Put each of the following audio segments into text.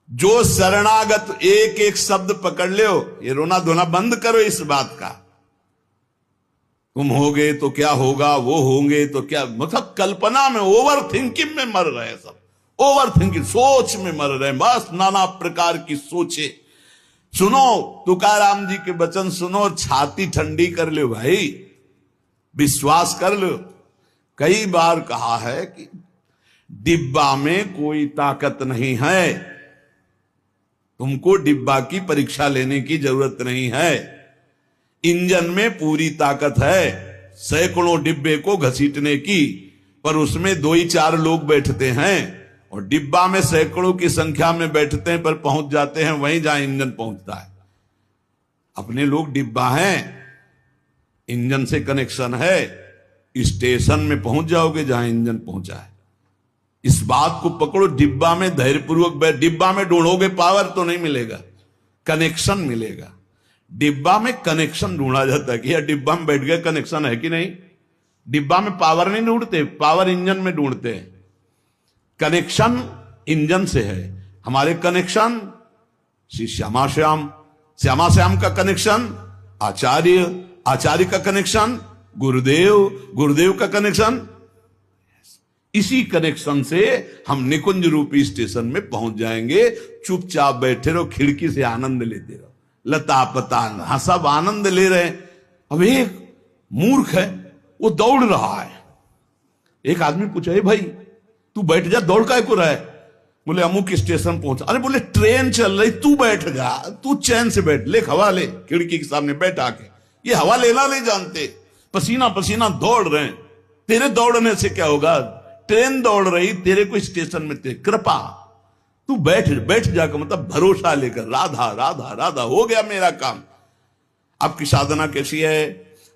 जो शरणागत, एक एक शब्द पकड़ लो, ये रोना धोना बंद करो इस बात का। तुम होगे तो क्या होगा, वो होंगे तो क्या, मतलब कल्पना में, ओवर थिंकिंग में मर रहे सब, ओवर थिंकिंग, सोच में मर रहे, बस नाना प्रकार की सोचे। सुनो तुकाराम जी के वचन सुनो और छाती ठंडी कर लो भाई, विश्वास कर लो। कई बार कहा है कि डिब्बा में कोई ताकत नहीं है, तुमको डिब्बा की परीक्षा लेने की जरूरत नहीं है। इंजन में पूरी ताकत है सैकड़ों डिब्बे को घसीटने की, पर उसमें 2 ही 4 लोग बैठते हैं, और डिब्बा में सैकड़ों की संख्या में बैठते हैं पर पहुंच जाते हैं वहीं जहां इंजन पहुंचता है। अपने लोग डिब्बा हैं, इंजन से कनेक्शन है, स्टेशन में पहुंच जाओगे जहां इंजन पहुंचा है। इस बात को पकड़ो, डिब्बा में धैर्यपूर्वक बैठ, डिब्बा में ढूंढोगे पावर तो नहीं मिलेगा, कनेक्शन मिलेगा। डिब्बा में कनेक्शन ढूंढा जाता है कि यार डिब्बा में बैठ गए, कनेक्शन है कि नहीं। डिब्बा में पावर नहीं ढूंढते, पावर इंजन में ढूंढते हैं। कनेक्शन इंजन से है। हमारे कनेक्शन श्री श्यामा श्याम, श्यामा श्याम का कनेक्शन आचार्य, आचार्य का कनेक्शन गुरुदेव, गुरुदेव का कनेक्शन, इसी कनेक्शन से हम निकुंज रूपी स्टेशन में पहुंच जाएंगे। चुपचाप बैठे रहो, खिड़की से आनंद लेते रहो, लता पतांग, हाँ सब आनंद ले रहे हैं। अब एक मूर्ख है, वो दौड़ रहा है। एक आदमी पूछा, हे भाई तू बैठ जा, दौड़ काय को रहा है? बोले अमुक स्टेशन पहुंचा। अरे बोले ट्रेन चल रही, तू बैठ जा, तू चैन से बैठ, ले हवा ले, खिड़की के सामने बैठ आके। ये हवा लेना नहीं जानते, पसीना पसीना दौड़ रहे हैं। तेरे दौड़ने से क्या होगा, ट्रेन दौड़ रही, तेरे को स्टेशन में थे, कृपा तू बैठ, बैठ जाकर, मतलब भरोसा लेकर, राधा राधा राधा, हो गया मेरा काम। आपकी साधना कैसी है,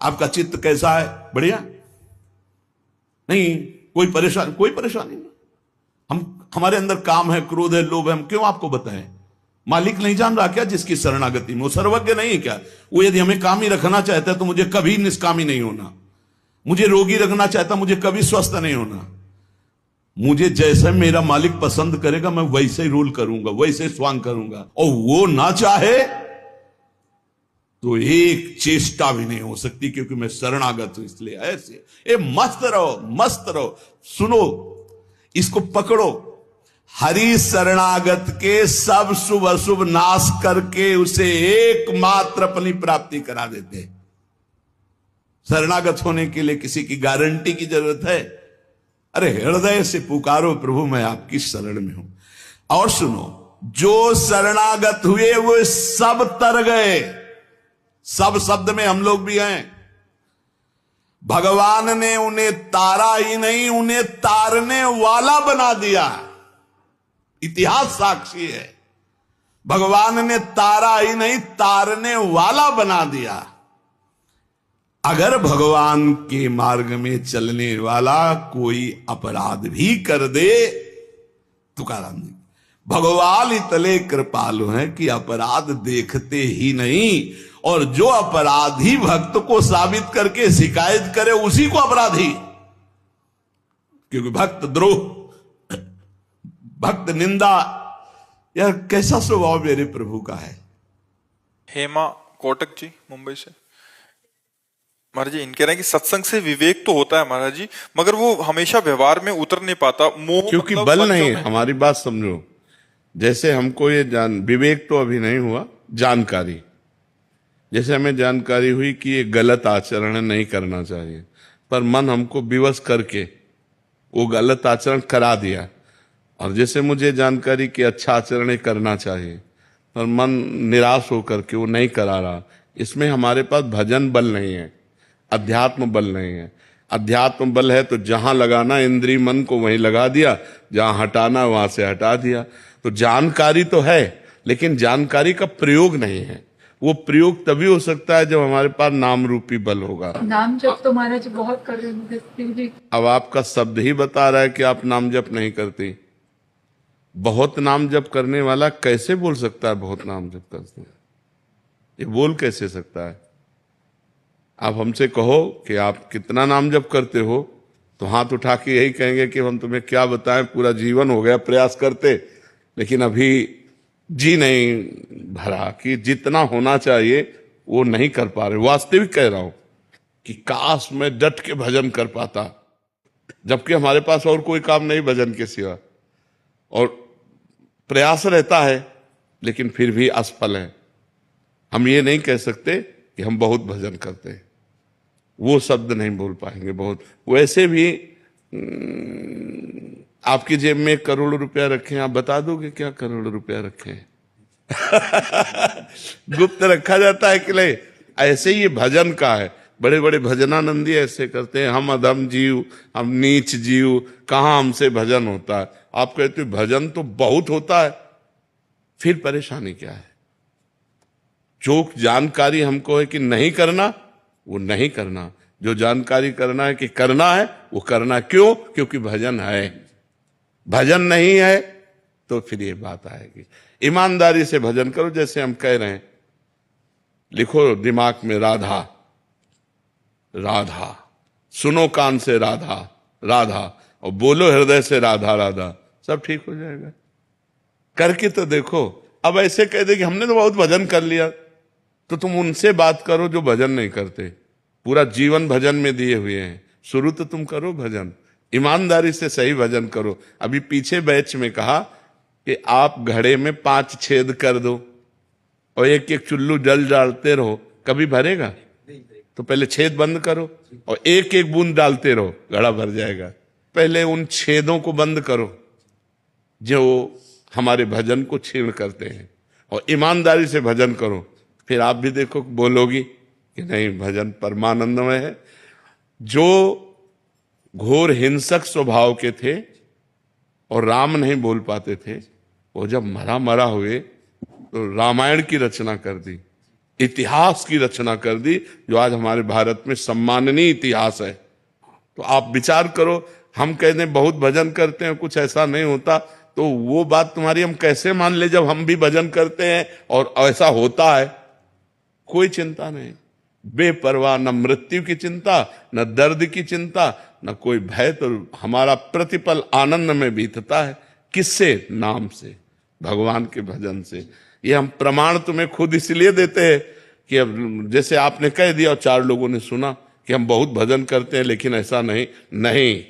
आपका चित्त कैसा है, बढ़िया नहीं, कोई परेशानी, कोई परेशानी नहीं। हमारे अंदर काम है, क्रोध है, लोभ है, हम क्यों आपको बताएं? मालिक नहीं जान रहा क्या जिसकी शरणागति में? वो सर्वज्ञ नहीं है क्या? वो यदि हमें काम ही रखना चाहता है तो मुझे कभी निष्कामी नहीं होना, मुझे रोगी रखना चाहता, मुझे कभी स्वस्थ नहीं होना। मुझे जैसे मेरा मालिक पसंद करेगा मैं वैसे ही रूल करूंगा, वैसे स्वांग करूंगा, और वो ना चाहे तो एक चेष्टा भी नहीं हो सकती, क्योंकि मैं शरणागत हूं। इसलिए ऐसे ए मस्त रहो, मस्त रहो। सुनो, इसको पकड़ो, हरि शरणागत के सब शुभ अशुभ नाश करके उसे एकमात्र अपनी प्राप्ति करा देते। शरणागत होने के लिए किसी की गारंटी की जरूरत है? अरे हृदय से पुकारो, प्रभु मैं आपकी शरण में हूं। और सुनो, जो शरणागत हुए वो सब तर गए। सब शब्द में हम लोग भी हैं। भगवान ने उन्हें तारा ही नहीं, उन्हें तारने वाला बना दिया। इतिहास साक्षी है, भगवान ने तारा ही नहीं, तारने वाला बना दिया। अगर भगवान के मार्ग में चलने वाला कोई अपराध भी कर दे, तुकाराम जी, भगवान इतने कृपालु हैं कि अपराध देखते ही नहीं, और जो अपराधी भक्त को साबित करके शिकायत करे उसी को अपराधी, क्योंकि भक्त द्रोह, भक्त निंदा, यह कैसा स्वभाव मेरे प्रभु का है। हेमा कोटक जी मुंबई से। महाराज जी, इनके रहे कि सत्संग से विवेक तो होता है महाराज जी, मगर वो हमेशा व्यवहार में उतर नहीं पाता, मोह, क्योंकि मतलब बल नहीं है। हमारी बात समझो, जैसे हमको ये विवेक तो अभी नहीं हुआ, जानकारी, जैसे हमें जानकारी हुई कि ये गलत आचरण नहीं करना चाहिए, पर मन हमको विवश करके वो गलत आचरण करा दिया। और जैसे मुझे जानकारी कि अच्छा आचरण करना चाहिए, पर मन निराश होकर के वो नहीं करा रहा। इसमें हमारे पास भजन बल नहीं है, अध्यात्म बल नहीं है। अध्यात्म बल है तो जहां लगाना इंद्रिय मन को वहीं लगा दिया, जहां हटाना वहां से हटा दिया। तो जानकारी तो है, लेकिन जानकारी का प्रयोग नहीं है। वो प्रयोग तभी हो सकता है जब हमारे पास नाम रूपी बल होगा। नाम जप तो महाराज बहुत कर रहे हैं। अब आपका शब्द ही बता रहा है कि आप नाम जप नहीं करती। बहुत नाम जप करने वाला कैसे बोल सकता है बहुत नाम जप करते हैं? ये बोल कैसे सकता है? आप हमसे कहो कि आप कितना नाम जप करते हो, तो हाथ उठा के यही कहेंगे कि हम तुम्हें क्या बताएं, पूरा जीवन हो गया प्रयास करते, लेकिन अभी जी नहीं भरा कि जितना होना चाहिए वो नहीं कर पा रहे। वास्तविक कह रहा हूं कि काश मैं डट के भजन कर पाता, जबकि हमारे पास और कोई काम नहीं भजन के सिवा, और प्रयास रहता है लेकिन फिर भी असफल है। हम ये नहीं कह सकते कि हम बहुत भजन करते हैं, वो शब्द नहीं बोल पाएंगे। बहुत वैसे भी आपकी जेब में 1 करोड़ रुपया रखे हैं, आप बता दोगे क्या करोड़ रुपया रखे हैं? गुप्त रखा जाता है कि नहीं? ऐसे ही ये भजन का है। बड़े बड़े भजनानंदी ऐसे करते हैं, हम अधम जीव, हम नीच जीव, कहां हमसे भजन होता है। आप कहते हो भजन तो बहुत होता है, फिर परेशानी क्या है? जो जानकारी हमको है कि नहीं करना, वो नहीं करना। जो जानकारी करना है कि करना है, वो करना। क्यों? क्योंकि भजन है। भजन नहीं है तो फिर ये बात आएगी। ईमानदारी से भजन करो, जैसे हम कह रहे हैं। लिखो दिमाग में राधा राधा, सुनो कान से राधा राधा, और बोलो हृदय से राधा राधा, सब ठीक हो जाएगा। करके तो देखो। अब ऐसे कह दे कि हमने तो बहुत भजन कर लिया, तो तुम उनसे बात करो जो भजन नहीं करते, पूरा जीवन भजन में दिए हुए हैं। शुरू तो तुम करो भजन, ईमानदारी से सही भजन करो। अभी पीछे बैच में कहा कि आप घड़े में 5 छेद कर दो और एक एक चुल्लू जल डालते रहो, कभी भरेगा? तो पहले छेद बंद करो और एक एक बूंद डालते रहो, घड़ा भर जाएगा। पहले उन छेदों को बंद करो जो हमारे भजन को छीण करते हैं, और ईमानदारी से भजन करो। फिर आप भी देखो, बोलोगी कि नहीं भजन परमानंदमय है। जो घोर हिंसक स्वभाव के थे और राम नहीं बोल पाते थे, वो जब मरा हुए तो रामायण की रचना कर दी, इतिहास की रचना कर दी, जो आज हमारे भारत में सम्माननीय इतिहास है। तो आप विचार करो, हम कहते हैं बहुत भजन करते हैं, कुछ ऐसा नहीं होता, तो वो बात तुम्हारी हम कैसे मान ले जब हम भी भजन करते हैं और ऐसा होता है? कोई चिंता नहीं, बेपरवाह, न मृत्यु की चिंता, न दर्द की चिंता, न कोई भय। तो हमारा प्रतिपल आनंद में बीतता है। किससे? नाम से, भगवान के भजन से। ये हम प्रमाण तुम्हें खुद इसलिए देते हैं कि अब जैसे आपने कह दिया और 4 लोगों ने सुना कि हम बहुत भजन करते हैं लेकिन ऐसा नहीं।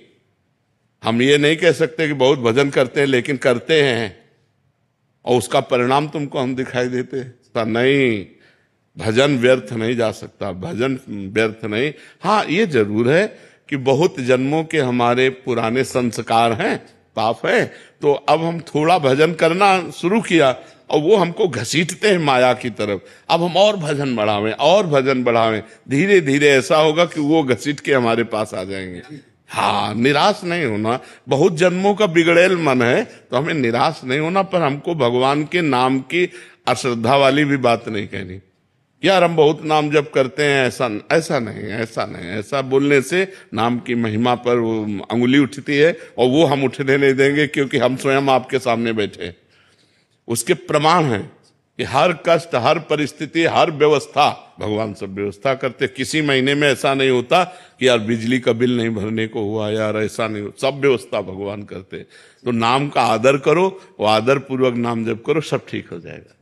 हम ये नहीं कह सकते कि बहुत भजन करते हैं लेकिन करते हैं और उसका परिणाम तुमको हम दिखाई देते हैं, ऐसा नहीं। भजन व्यर्थ नहीं जा सकता, भजन व्यर्थ नहीं। हाँ, ये जरूर है कि बहुत जन्मों के हमारे पुराने संस्कार हैं, पाप है, तो अब हम थोड़ा भजन करना शुरू किया और वो हमको घसीटते हैं माया की तरफ। अब हम और भजन बढ़ावें और भजन बढ़ावें, धीरे धीरे ऐसा होगा कि वो घसीट के हमारे पास आ जाएंगे। हाँ, निराश नहीं होना। बहुत जन्मों का बिगड़ेल मन है तो हमें निराश नहीं होना, पर हमको भगवान के नाम की अश्रद्धा वाली भी बात नहीं कहनी। यार हम बहुत नाम जप करते हैं, ऐसा नहीं। ऐसा बोलने से नाम की महिमा पर वो अंगुली उठती है और वो हम उठने नहीं देंगे, क्योंकि हम स्वयं आपके सामने बैठे हैं। उसके प्रमाण हैं कि हर कष्ट, हर परिस्थिति, हर व्यवस्था भगवान सब व्यवस्था करते। किसी महीने में ऐसा नहीं होता कि यार बिजली का बिल नहीं भरने को हुआ, यार ऐसा नहीं, सब व्यवस्था भगवान करते। तो नाम का आदर करो, वो आदर पूर्वक नाम जप करो, सब ठीक हो जाएगा।